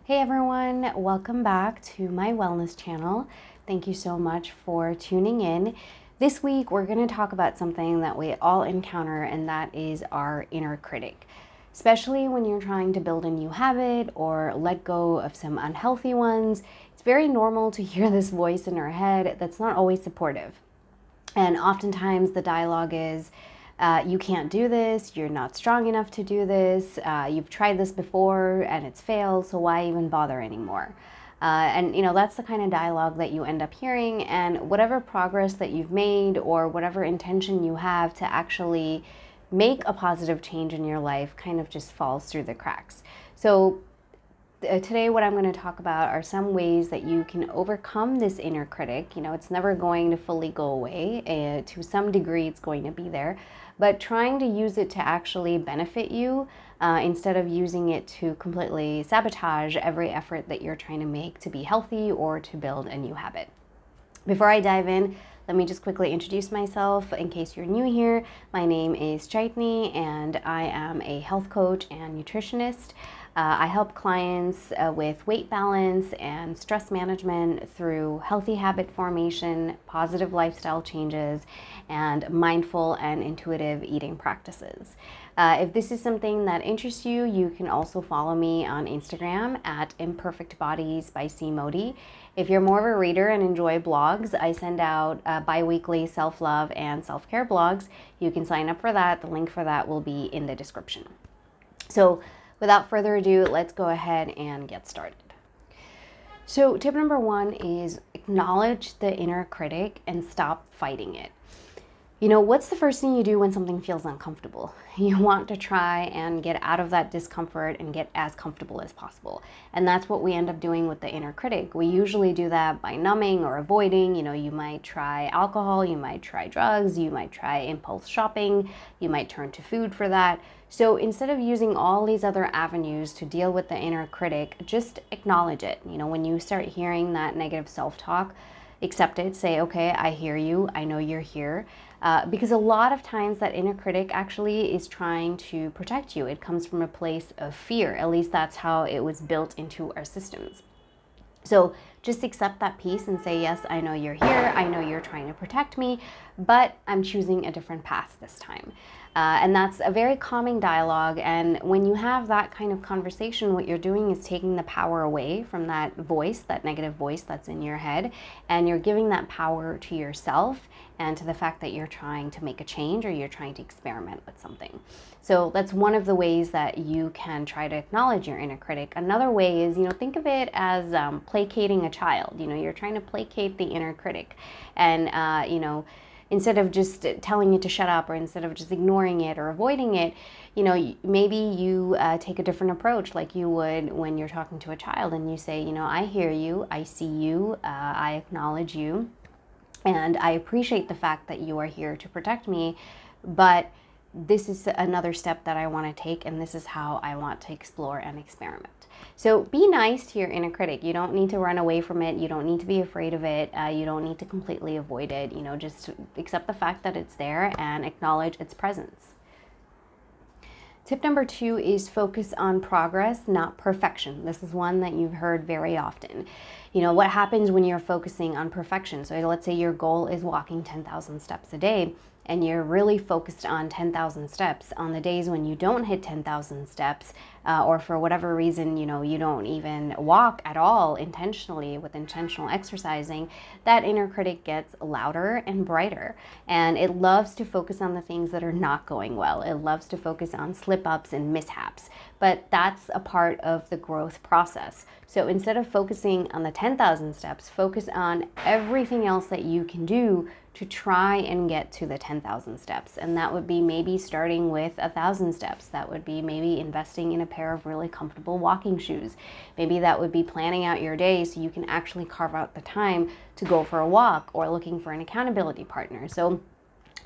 Hey everyone, welcome back to my wellness channel. Thank you so much for tuning in. This week we're going to talk about something that we all encounter, and that is our inner critic. Especially when you're trying to build a new habit or let go of some unhealthy ones, it's very normal to hear this voice in our head that's not always supportive. And oftentimes the dialogue is, you can't do this, you're not strong enough to do this, you've tried this before and it's failed, so why even bother anymore? That's the kind of dialogue that you end up hearing, and whatever progress that you've made or whatever intention you have to actually make a positive change in your life kind of just falls through the cracks. So today what I'm going to talk about are some ways that you can overcome this inner critic. It's never going to fully go away. To some degree, it's going to be there, but trying to use it to actually benefit you instead of using it to completely sabotage every effort that you're trying to make to be healthy or to build a new habit. Before I dive in, let me just quickly introduce myself in case you're new here. My name is Chaitni, and I am a health coach and nutritionist. I help clients with weight balance and stress management through healthy habit formation, positive lifestyle changes, and mindful and intuitive eating practices. If this is something that interests you, you can also follow me on Instagram at Imperfect Bodies by C. Modi. If you're more of a reader and enjoy blogs, I send out bi-weekly self-love and self-care blogs. You can sign up for that. The link for that will be in the description. So without further ado, let's go ahead and get started. So tip number one is acknowledge the inner critic and stop fighting it. What's the first thing you do when something feels uncomfortable? You want to try and get out of that discomfort and get as comfortable as possible. And that's what we end up doing with the inner critic. We usually do that by numbing or avoiding. You might try alcohol, you might try drugs, you might try impulse shopping, you might turn to food for that. So instead of using all these other avenues to deal with the inner critic, just acknowledge it. When you start hearing that negative self-talk, accept it, say, okay, I hear you, I know you're here. Because a lot of times that inner critic actually is trying to protect you. It comes from a place of fear. At least that's how it was built into our systems. So just accept that piece and say, yes, I know you're here. I know you're trying to protect me, but I'm choosing a different path this time. And that's a very calming dialogue. And when you have that kind of conversation, what you're doing is taking the power away from that voice, that negative voice that's in your head, and you're giving that power to yourself and to the fact that you're trying to make a change or you're trying to experiment with something. So that's one of the ways that you can try to acknowledge your inner critic. Another way is, think of it as placating a child. You're trying to placate the inner critic. And, instead of just telling it to shut up, or instead of just ignoring it or avoiding it, maybe you take a different approach like you would when you're talking to a child, and you say, I hear you, I see you, I acknowledge you, and I appreciate the fact that you are here to protect me, but this is another step that I want to take, and this is how I want to explore and experiment. So be nice to your inner critic. You don't need to run away from it. You don't need to be afraid of it. You don't need to completely avoid it. Just accept the fact that it's there and acknowledge its presence. Tip number two is focus on progress, not perfection. This is one that you've heard very often. What happens when you're focusing on perfection? So let's say your goal is walking 10,000 steps a day, and you're really focused on 10,000 steps. On the days when you don't hit 10,000 steps, or for whatever reason, you don't even walk at all intentionally with intentional exercising, that inner critic gets louder and brighter. And it loves to focus on the things that are not going well. It loves to focus on slip-ups and mishaps. But that's a part of the growth process. So instead of focusing on the 10,000 steps, focus on everything else that you can do to try and get to the 10,000 steps. And that would be maybe starting with 1,000 steps. That would be maybe investing in a pair of really comfortable walking shoes. Maybe that would be planning out your day so you can actually carve out the time to go for a walk, or looking for an accountability partner. So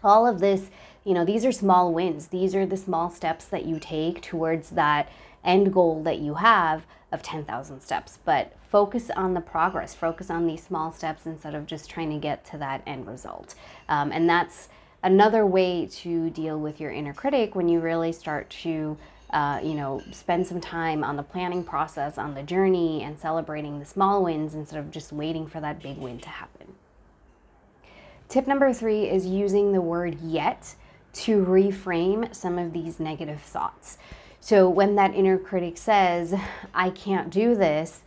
all of this, these are small wins. These are the small steps that you take towards that end goal that you have of 10,000 steps. But focus on the progress, focus on these small steps instead of just trying to get to that end result. And that's another way to deal with your inner critic when you really start to spend some time on the planning process, on the journey, and celebrating the small wins instead of just waiting for that big win to happen. Tip number 3 is using the word yet to reframe some of these negative thoughts. So when that inner critic says, I can't do this,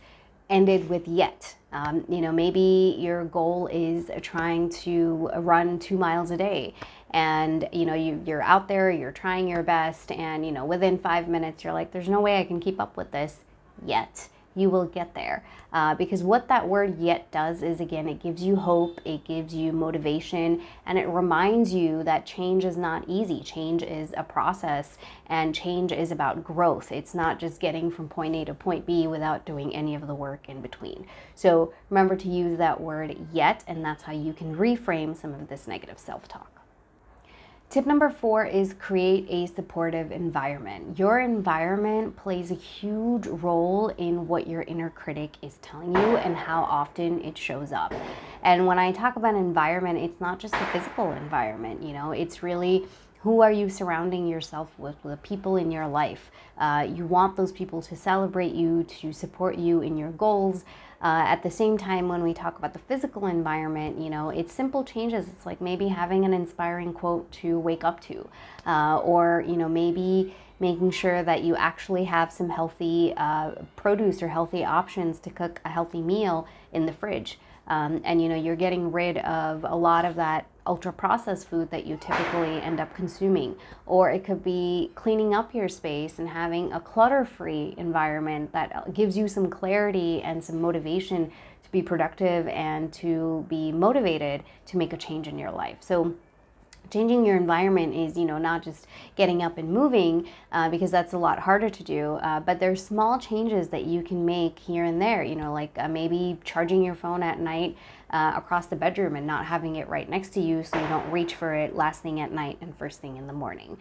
ended with yet. Maybe your goal is trying to run 2 miles a day, and you're out there, you're trying your best, and within 5 minutes you're like, there's no way I can keep up with this yet. You will get there, because what that word yet does is, again, it gives you hope, it gives you motivation, and it reminds you that change is not easy. Change is a process, and change is about growth. It's not just getting from point A to point B without doing any of the work in between. So remember to use that word yet, and that's how you can reframe some of this negative self-talk. Tip number 4 is create a supportive environment. Your environment plays a huge role in what your inner critic is telling you and how often it shows up. And when I talk about environment, it's not just the physical environment, it's really who are you surrounding yourself with, the people in your life. You want those people to celebrate you, to support you in your goals. At the same time, when we talk about the physical environment, it's simple changes. It's like maybe having an inspiring quote to wake up to, or maybe making sure that you actually have some healthy produce or healthy options to cook a healthy meal in the fridge. And you're getting rid of a lot of that ultra processed food that you typically end up consuming. Or it could be cleaning up your space and having a clutter-free environment that gives you some clarity and some motivation to be productive and to be motivated to make a change in your life. So changing your environment is, not just getting up and moving, because that's a lot harder to do, but there's small changes that you can make here and there, like maybe charging your phone at night across the bedroom and not having it right next to you so you don't reach for it last thing at night and first thing in the morning.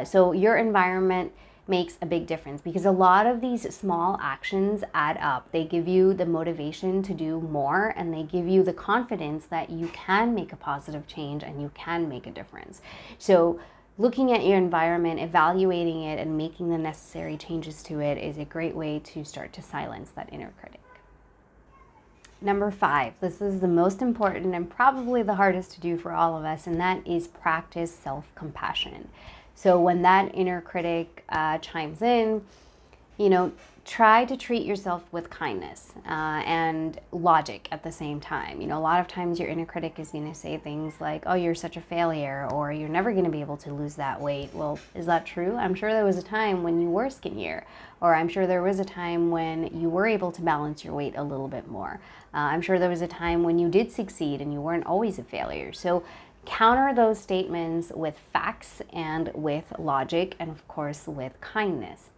So your environment makes a big difference, because a lot of these small actions add up. They give you the motivation to do more, and they give you the confidence that you can make a positive change and you can make a difference. So looking at your environment, evaluating it, and making the necessary changes to it is a great way to start to silence that inner critic. Number 5, this is the most important and probably the hardest to do for all of us, and that is practice self-compassion. So when that inner critic chimes in, try to treat yourself with kindness and logic at the same time. A lot of times your inner critic is going to say things like, oh, you're such a failure, or you're never going to be able to lose that weight. Well, is that true? I'm sure there was a time when you were skinnier, or I'm sure there was a time when you were able to balance your weight a little bit more. I'm sure there was a time when you did succeed and you weren't always a failure. So counter those statements with facts and with logic, and of course with kindness.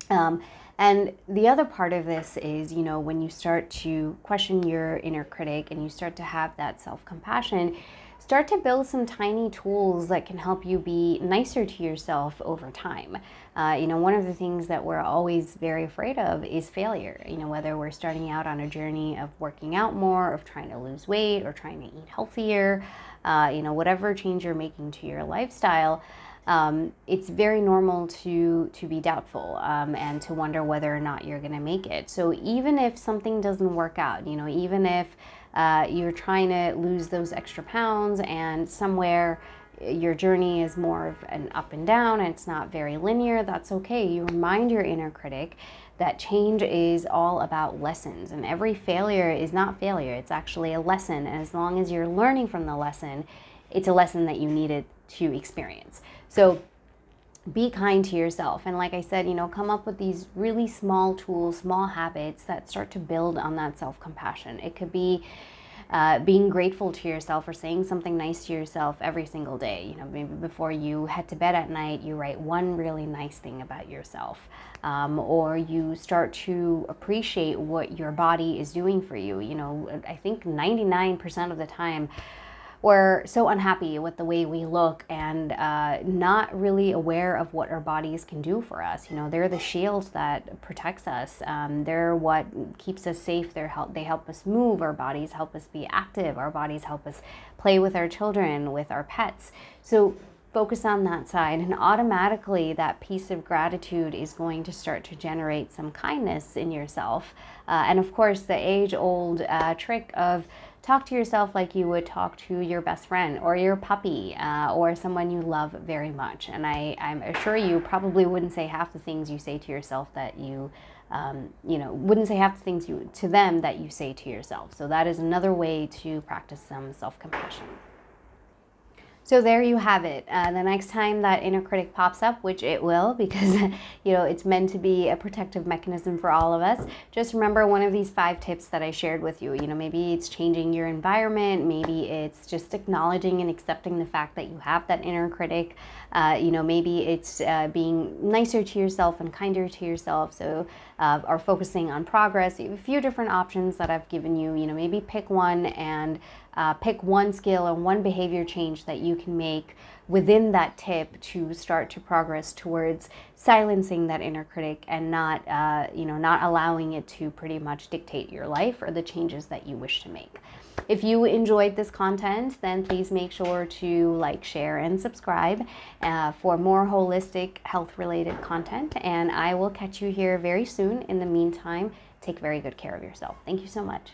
And the other part of this is, when you start to question your inner critic and you start to have that self-compassion, start to build some tiny tools that can help you be nicer to yourself over time. One of the things that we're always very afraid of is failure. Whether we're starting out on a journey of working out more, of trying to lose weight, or trying to eat healthier, whatever change you're making to your lifestyle, it's very normal to be doubtful and to wonder whether or not you're going to make it. So even if something doesn't work out, even if you're trying to lose those extra pounds and somewhere your journey is more of an up and down and it's not very linear, that's okay. You remind your inner critic that change is all about lessons, and every failure is not failure. It's actually a lesson, and as long as you're learning from the lesson, it's a lesson that you needed to experience. So be kind to yourself. And like I said, come up with these really small tools, small habits that start to build on that self-compassion. It could be being grateful to yourself or saying something nice to yourself every single day. Maybe before you head to bed at night, you write one really nice thing about yourself. Or you start to appreciate what your body is doing for you. I think 99% of the time, we're so unhappy with the way we look and not really aware of what our bodies can do for us. They're the shield that protects us. They're what keeps us safe. They help us move. Our bodies help us be active. Our bodies help us play with our children, with our pets. So focus on that side, and automatically that piece of gratitude is going to start to generate some kindness in yourself. And of course, the age-old trick of talk to yourself like you would talk to your best friend or your puppy or someone you love very much. And I'm sure you probably wouldn't say half the things you say to yourself that wouldn't say half the things to them that you say to yourself. So that is another way to practice some self-compassion. So there you have it. The next time that inner critic pops up, which it will, because it's meant to be a protective mechanism for all of us, just remember one of these 5 tips that I shared with you. Maybe it's changing your environment, maybe it's just acknowledging and accepting the fact that you have that inner critic. Maybe it's being nicer to yourself and kinder to yourself. So, or focusing on progress. You have a few different options that I've given you. Maybe pick one and pick one skill or one behavior change that you can make within that tip to start to progress towards silencing that inner critic and not allowing it to pretty much dictate your life or the changes that you wish to make. If you enjoyed this content, then please make sure to like, share, and subscribe for more holistic health-related content. And I will catch you here very soon. In the meantime, take very good care of yourself. Thank you so much.